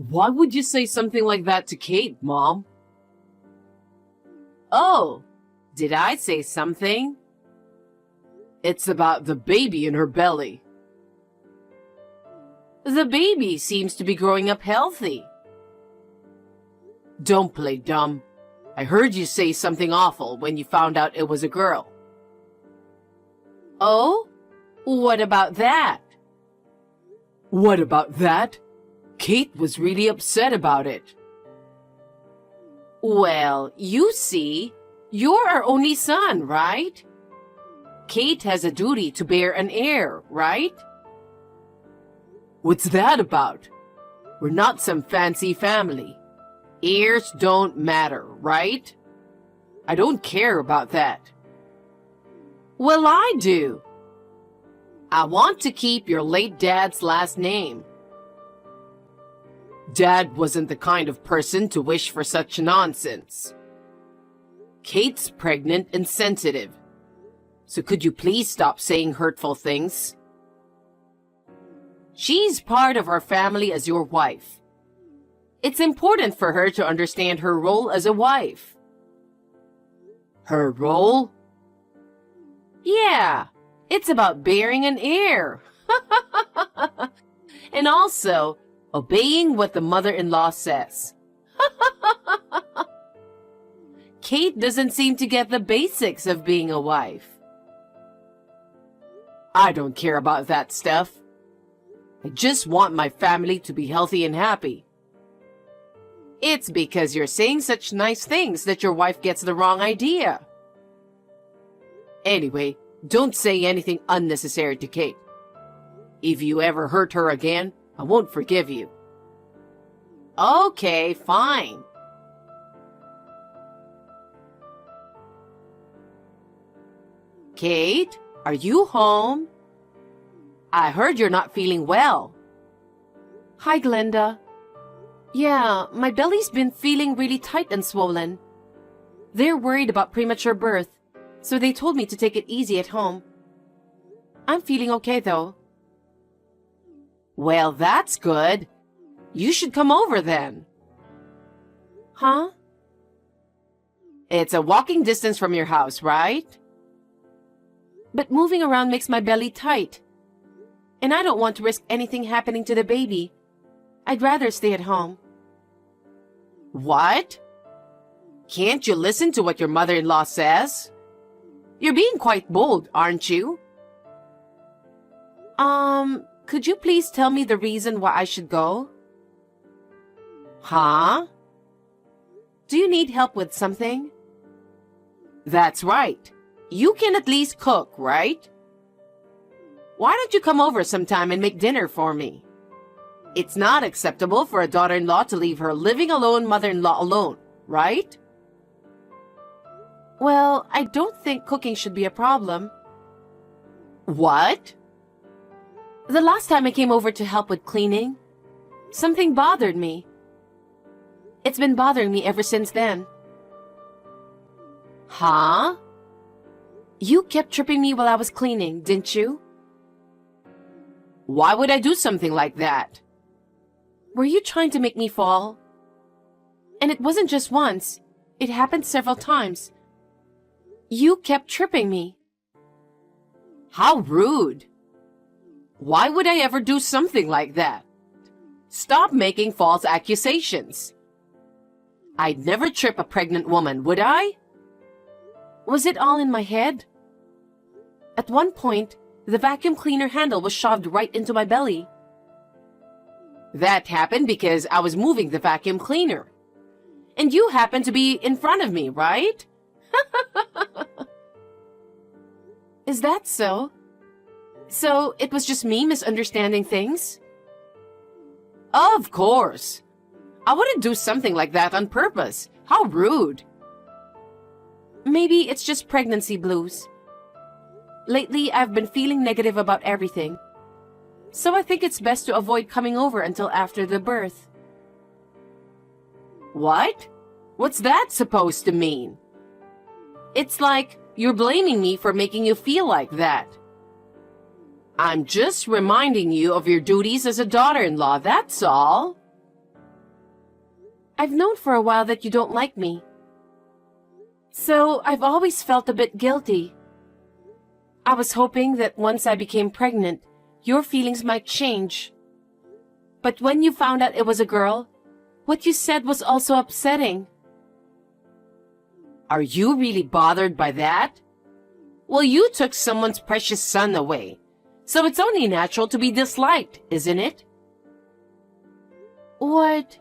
Why would you say something like that to Kate, Mom? Oh, did I say something? It's about the baby in her belly. The baby seems to be growing up healthy. Don't play dumb. I heard you say something awful when you found out it was a girl. Oh? What about that? What about that? Kate was really upset about it. Well, you see, you're our only son, right? Kate has a duty to bear an heir, right? What's that about? We're not some fancy family. Heirs don't matter, right? I don't care about that. Well, I do. I want to keep your late dad's last name. Dad wasn't the kind of person to wish for such nonsense. Kate's pregnant and sensitive. So could you please stop saying hurtful things? She's part of our family as your wife. It's important for her to understand her role as a wife. Her role? Yeah, it's about bearing an heir. And also, obeying what the mother-in-law says. Kate doesn't seem to get the basics of being a wife. I don't care about that stuff. I just want my family to be healthy and happy. It's because you're saying such nice things that your wife gets the wrong idea. Anyway, don't say anything unnecessary to Kate. If you ever hurt her again, I won't forgive you. Okay, fine. Kate, are you home? I heard you're not feeling well. Hi, Glenda. Yeah, my belly's been feeling really tight and swollen. They're worried about premature birth, so they told me to take it easy at home. I'm feeling okay, though. Well, that's good. You should come over then. Huh? It's a walking distance from your house, right? But moving around makes my belly tight. And I don't want to risk anything happening to the baby. I'd rather stay at home. What? Can't you listen to what your mother-in-law says? You're being quite bold, aren't you? Could you please tell me the reason why I should go? Huh? Do you need help with something? That's right. You can at least cook, right? Why don't you come over sometime and make dinner for me? It's not acceptable for a daughter-in-law to leave her living alone mother-in-law alone, right? Well, I don't think cooking should be a problem. What? The last time I came over to help with cleaning, something bothered me. It's been bothering me ever since then. Huh? You kept tripping me while I was cleaning, didn't you? Why would I do something like that? Were you trying to make me fall? And it wasn't just once. It happened several times. You kept tripping me. How rude. Why would I ever do something like that? Stop making false accusations. I'd never trip a pregnant woman, would I? Was it all in my head? At one point, the vacuum cleaner handle was shoved right into my belly. That happened because I was moving the vacuum cleaner. And you happened to be in front of me, right? Is that so? So it was just me misunderstanding things? Of course. I wouldn't do something like that on purpose. How rude. Maybe it's just pregnancy blues. Lately, I've been feeling negative about everything. So I think it's best to avoid coming over until after the birth. What? What's that supposed to mean? It's like you're blaming me for making you feel like that. I'm just reminding you of your duties as a daughter-in-law, that's all. I've known for a while that you don't like me. So I've always felt a bit guilty. I was hoping that once I became pregnant, your feelings might change. But when you found out it was a girl, what you said was also upsetting. Are you really bothered by that? Well, you took someone's precious son away, so it's only natural to be disliked, isn't it? What?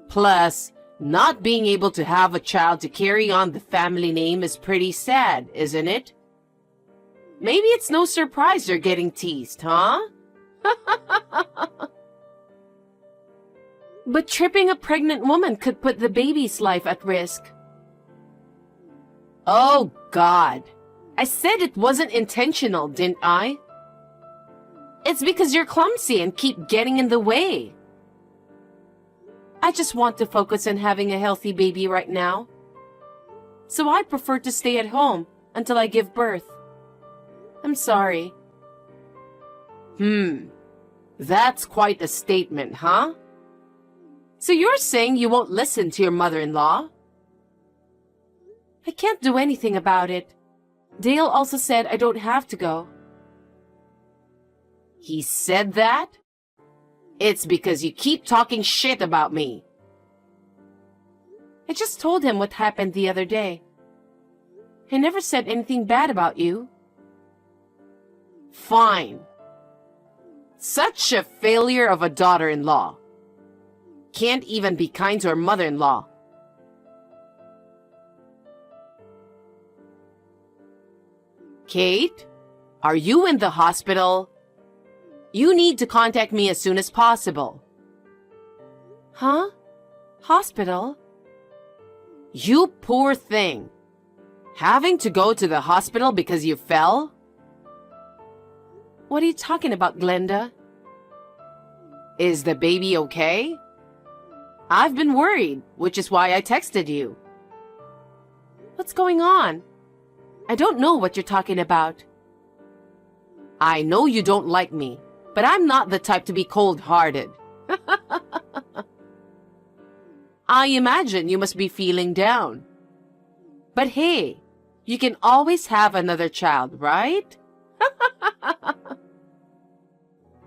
Plus, not being able to have a child to carry on the family name is pretty sad, isn't it? Maybe it's no surprise you're getting teased, huh? But tripping a pregnant woman could put the baby's life at risk. Oh, God. I said it wasn't intentional, didn't I? It's because you're clumsy and keep getting in the way. I just want to focus on having a healthy baby right now. So I prefer to stay at home until I give birth. I'm sorry. That's quite a statement, huh? So you're saying you won't listen to your mother-in-law? I can't do anything about it. Dale also said I don't have to go. He said that? It's because you keep talking shit about me. I just told him what happened the other day. I never said anything bad about you. Fine. Such a failure of a daughter-in-law. Can't even be kind to her mother-in-law. Kate, are you in the hospital? You need to contact me as soon as possible. Huh? Hospital? You poor thing. Having to go to the hospital because you fell? What are you talking about, Glenda? Is the baby okay? I've been worried, which is why I texted you. What's going on? I don't know what you're talking about. I know you don't like me, but I'm not the type to be cold-hearted. I imagine you must be feeling down. But hey, you can always have another child, right?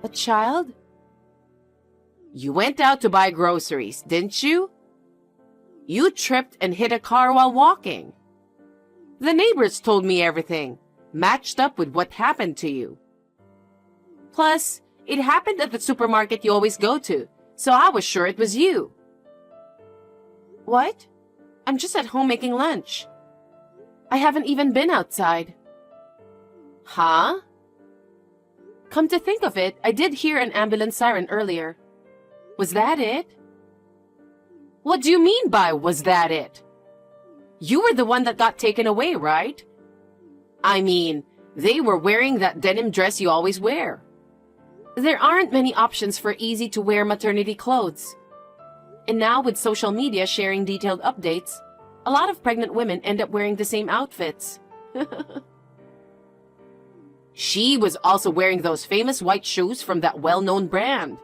A child? You went out to buy groceries, didn't you? You tripped and hit a car while walking. The neighbors told me everything, matched up with what happened to you. Plus, it happened at the supermarket you always go to, so I was sure it was you. What? I'm just at home making lunch. I haven't even been outside. Huh? Come to think of it, I did hear an ambulance siren earlier. Was that it? What do you mean by was that it? You were the one that got taken away, right? I mean, they were wearing that denim dress you always wear. There aren't many options for easy-to-wear maternity clothes. And now with social media sharing detailed updates, a lot of pregnant women end up wearing the same outfits. She was also wearing those famous white shoes from that well-known brand.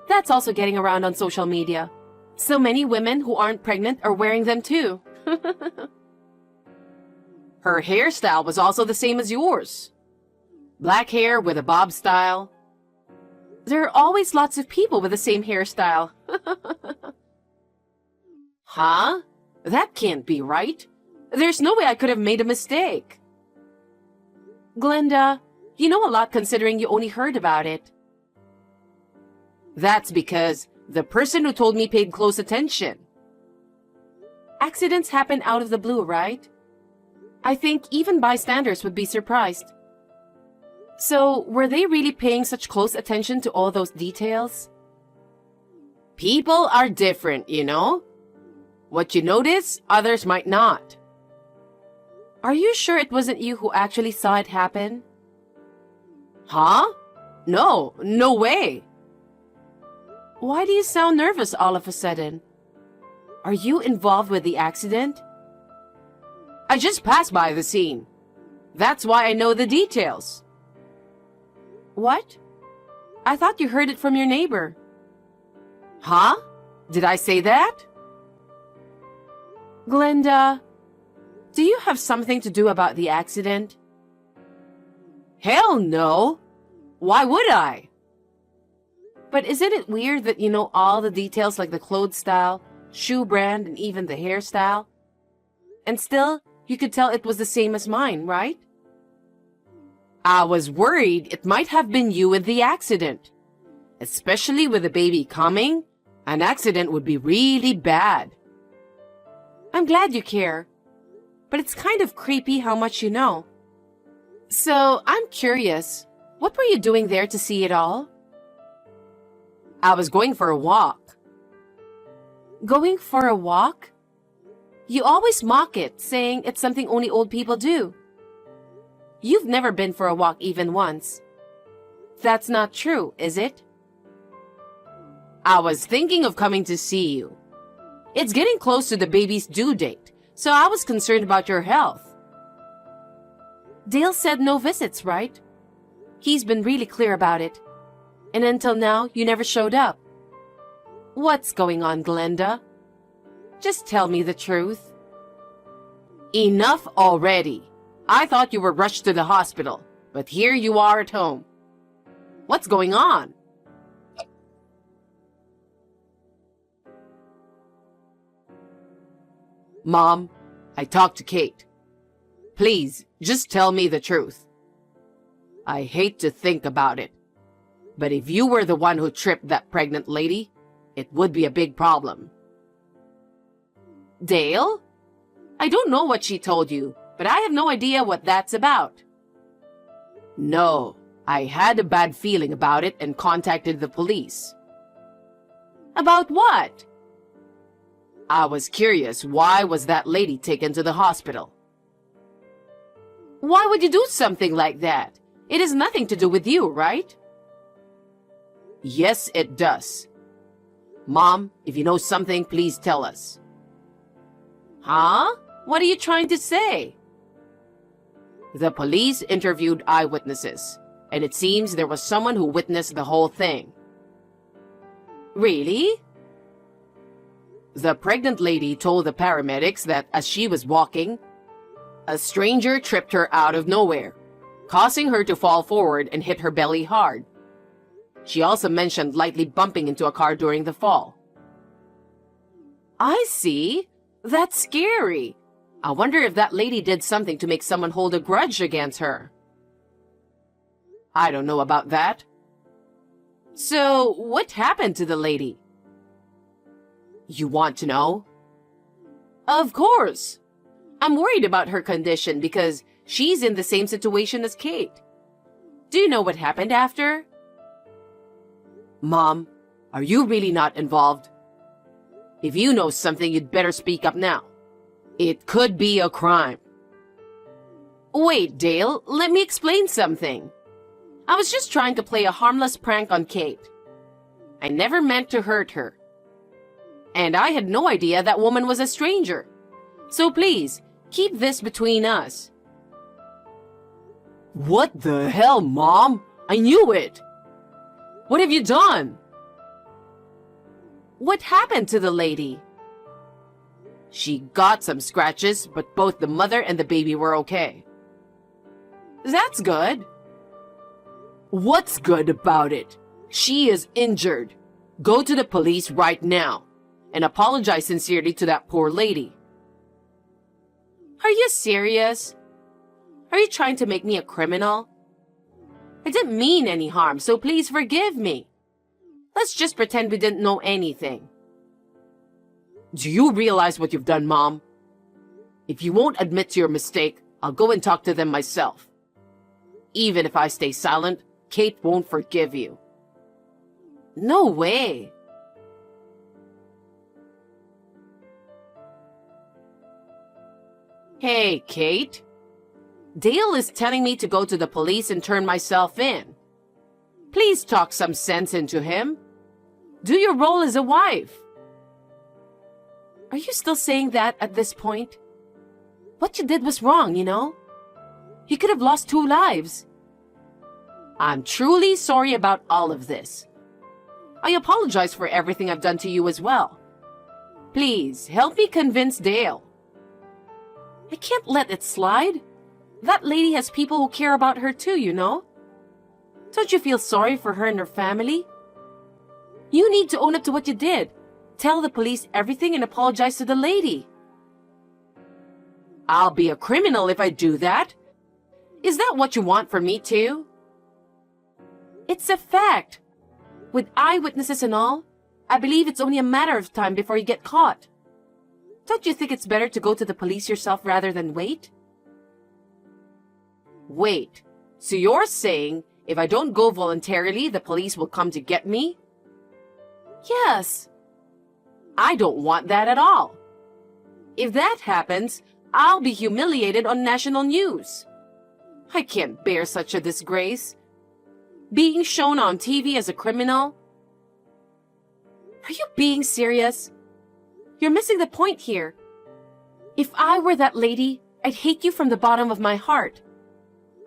That's also getting around on social media. So many women who aren't pregnant are wearing them too. Her hairstyle was also the same as yours. Black hair with a bob style. There are always lots of people with the same hairstyle. Huh? That can't be right. There's no way I could have made a mistake. Glenda, you know a lot considering you only heard about it. That's because the person who told me paid close attention. Accidents happen out of the blue, right? I think even bystanders would be surprised. So, were they really paying such close attention to all those details? People are different, you know? What you notice, others might not. Are you sure it wasn't you who actually saw it happen? Huh? No way. Why do you sound nervous all of a sudden? Are you involved with the accident? I just passed by the scene. That's why I know the details. What? I thought you heard it from your neighbor. Huh? Did I say that? Glenda, do you have something to do about the accident? Hell no! Why would I? But isn't it weird that you know all the details like the clothes style, shoe brand, and even the hairstyle? And still, you could tell it was the same as mine, right? I was worried it might have been you in the accident. Especially with the baby coming, an accident would be really bad. I'm glad you care, but it's kind of creepy how much you know. So, I'm curious, what were you doing there to see it all? I was going for a walk. Going for a walk? You always mock it, saying it's something only old people do. You've never been for a walk even once. That's not true, is it? I was thinking of coming to see you. It's getting close to the baby's due date, so I was concerned about your health. Dale said no visits, right? He's been really clear about it. And until now, you never showed up. What's going on, Glenda? Just tell me the truth. Enough already. I thought you were rushed to the hospital, but here you are at home. What's going on? Mom, I talked to Kate. Please, just tell me the truth. I hate to think about it, but if you were the one who tripped that pregnant lady, it would be a big problem. Dale? I don't know what she told you, but I have no idea what that's about. No, I had a bad feeling about it and contacted the police. About what? I was curious, why was that lady taken to the hospital? Why would you do something like that? It has nothing to do with you, right? Yes, it does. Mom, if you know something, please tell us. Huh? What are you trying to say? The police interviewed eyewitnesses, and it seems there was someone who witnessed the whole thing. Really? The pregnant lady told the paramedics that as she was walking, a stranger tripped her out of nowhere, causing her to fall forward and hit her belly hard. She also mentioned lightly bumping into a car during the fall. I see. That's scary. I wonder if that lady did something to make someone hold a grudge against her. I don't know about that. So, what happened to the lady? You want to know? Of course. I'm worried about her condition because she's in the same situation as Kate. Do you know what happened after? Mom, are you really not involved? If you know something, you'd better speak up now. It could be a crime. Wait, Dale, let me explain something. I was just trying to play a harmless prank on Kate. I never meant to hurt her. And I had no idea that woman was a stranger. So please, keep this between us. What the hell, Mom? I knew it! What have you done? What happened to the lady? She got some scratches, but both the mother and the baby were okay. That's good. What's good about it? She is injured. Go to the police right now and apologize sincerely to that poor lady. Are you serious? Are you trying to make me a criminal? I didn't mean any harm, so please forgive me. Let's just pretend we didn't know anything. Do you realize what you've done, Mom? If you won't admit to your mistake, I'll go and talk to them myself. Even if I stay silent, Kate won't forgive you. No way. Hey, Kate. Dale is telling me to go to the police and turn myself in. Please talk some sense into him. Do your role as a wife. Are you still saying that at this point? What you did was wrong, you know? You could have lost 2 lives. I'm truly sorry about all of this. I apologize for everything I've done to you as well, Please, help me convince Dale. I can't let it slide. That lady has people who care about her too, you know. Don't you feel sorry for her and her family? You need to own up to what you did. Tell the police everything and apologize to the lady. I'll be a criminal if I do that. Is that what you want from me too? It's a fact. With eyewitnesses and all, I believe it's only a matter of time before you get caught. Don't you think it's better to go to the police yourself rather than wait? Wait, so you're saying if I don't go voluntarily, the police will come to get me? Yes. I don't want that at all. If that happens, I'll be humiliated on national news. I can't bear such a disgrace. Being shown on TV as a criminal? Are you being serious? You're missing the point here. If I were that lady, I'd hate you from the bottom of my heart.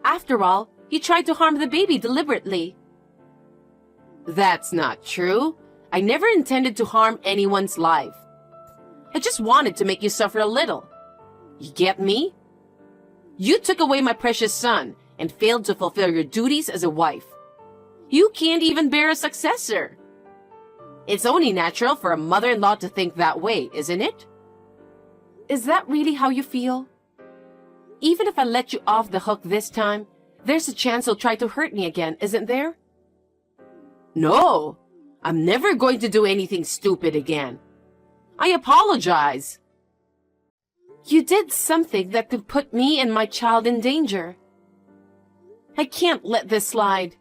After all, you tried to harm the baby deliberately. That's not true. I never intended to harm anyone's life. I just wanted to make you suffer a little. You get me? You took away my precious son and failed to fulfill your duties as a wife. You can't even bear a successor. It's only natural for a mother-in-law to think that way, isn't it? Is that really how you feel? Even if I let you off the hook this time, there's a chance you'll try to hurt me again, isn't there? No, I'm never going to do anything stupid again. I apologize. You did something that could put me and my child in danger. I can't let this slide.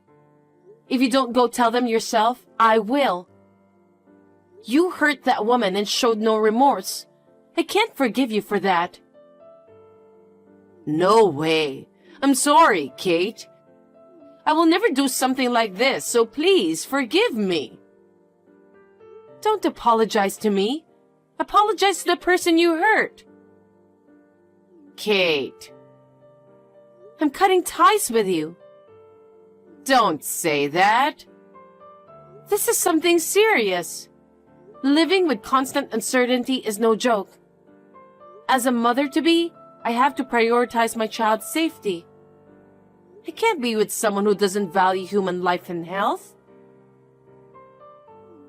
If you don't go tell them yourself, I will. You hurt that woman and showed no remorse. I can't forgive you for that. No way. I'm sorry, Kate. I will never do something like this, so please forgive me. Don't apologize to me. Apologize to the person you hurt. Kate. I'm cutting ties with you. Don't say that. This is something serious. Living with constant uncertainty is no joke. As a mother-to-be, I have to prioritize my child's safety. I can't be with someone who doesn't value human life and health.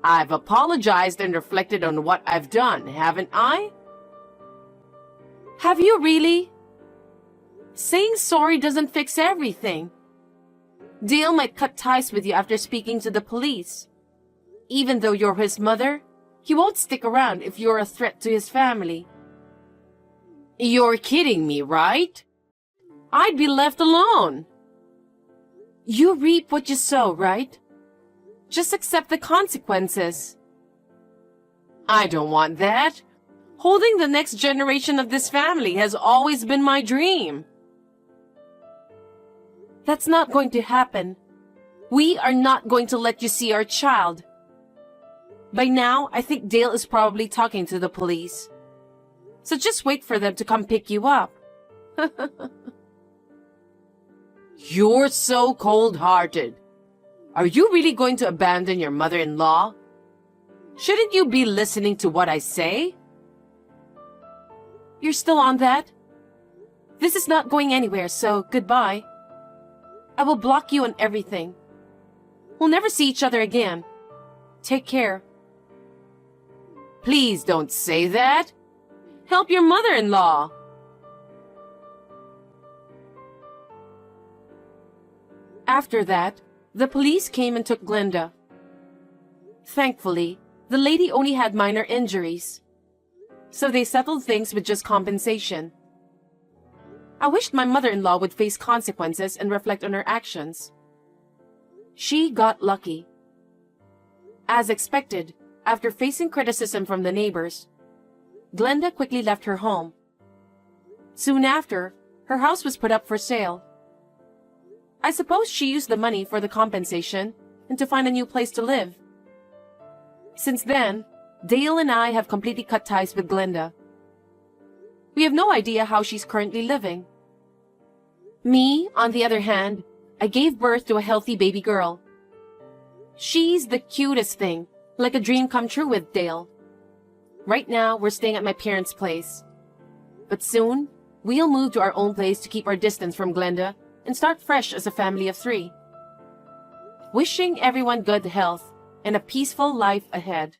I've apologized and reflected on what I've done, haven't I? Have you really? Saying sorry doesn't fix everything. Dale might cut ties with you after speaking to the police. Even though you're his mother, he won't stick around if you're a threat to his family. You're kidding me, right? I'd be left alone. You reap what you sow, right? Just accept the consequences. I don't want that. Holding the next generation of this family has always been my dream. That's not going to happen. We are not going to let you see our child. By now, I think Dale is probably talking to the police. So just wait for them to come pick you up. You're so cold-hearted. Are you really going to abandon your mother-in-law? Shouldn't you be listening to what I say? You're still on that? This is not going anywhere, so goodbye. I will block you on everything. We'll never see each other again. Take care. Please don't say that. Help your mother-in-law. After that, the police came and took Glenda. Thankfully, the lady only had minor injuries, so they settled things with just compensation. I wished my mother-in-law would face consequences and reflect on her actions. She got lucky. As expected, after facing criticism from the neighbors, Glenda quickly left her home. Soon after, her house was put up for sale. I suppose she used the money for the compensation and to find a new place to live. Since then, Dale and I have completely cut ties with Glenda. We have no idea how she's currently living. Me, on the other hand, I gave birth to a healthy baby girl. She's the cutest thing, like a dream come true with Dale. Right now, we're staying at my parents' place. But soon, we'll move to our own place to keep our distance from Glenda and start fresh as a family of 3. Wishing everyone good health and a peaceful life ahead.